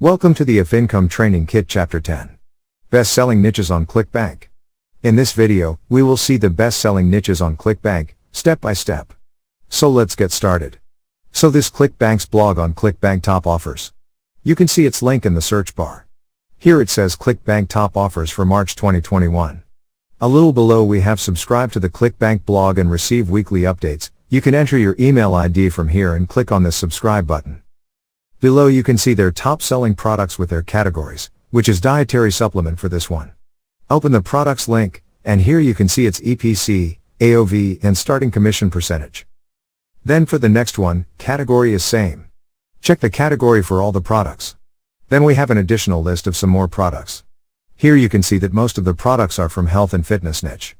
Welcome to the Income Training Kit Chapter 10. Best-selling niches on Clickbank. In this video, we will see the best-selling niches on Clickbank, step by step. So let's get started. So this Clickbank's blog on Clickbank top offers. You can see its link in the search bar. Here it says Clickbank top offers for March 2021. A little below we have subscribe to the Clickbank blog and receive weekly updates. You can enter your email ID from here and click on this subscribe button. Below you can see their top selling products with their categories, which is dietary supplement for this one. Open the products link, and here you can see its EPC, AOV, and starting commission percentage. Then for the next one, category is same. Check the category for all the products. Then we have an additional list of some more products. Here you can see that most of the products are from health and fitness niche.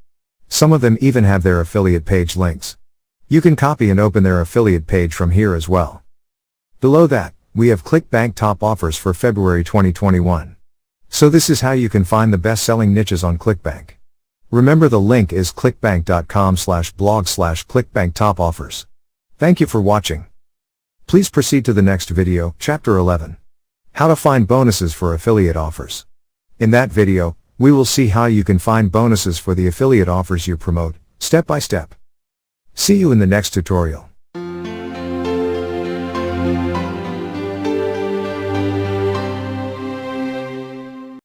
Some of them even have their affiliate page links. You can copy and open their affiliate page from here as well. Below that, we have Clickbank top offers for February 2021. So this is how you can find the best-selling niches on Clickbank. Remember the link is clickbank.com/blog/clickbank top offers. Thank you for watching. Please proceed to the next video, Chapter 11. How to find bonuses for affiliate offers. In that video, we will see how you can find bonuses for the affiliate offers you promote, step by step. See you in the next tutorial.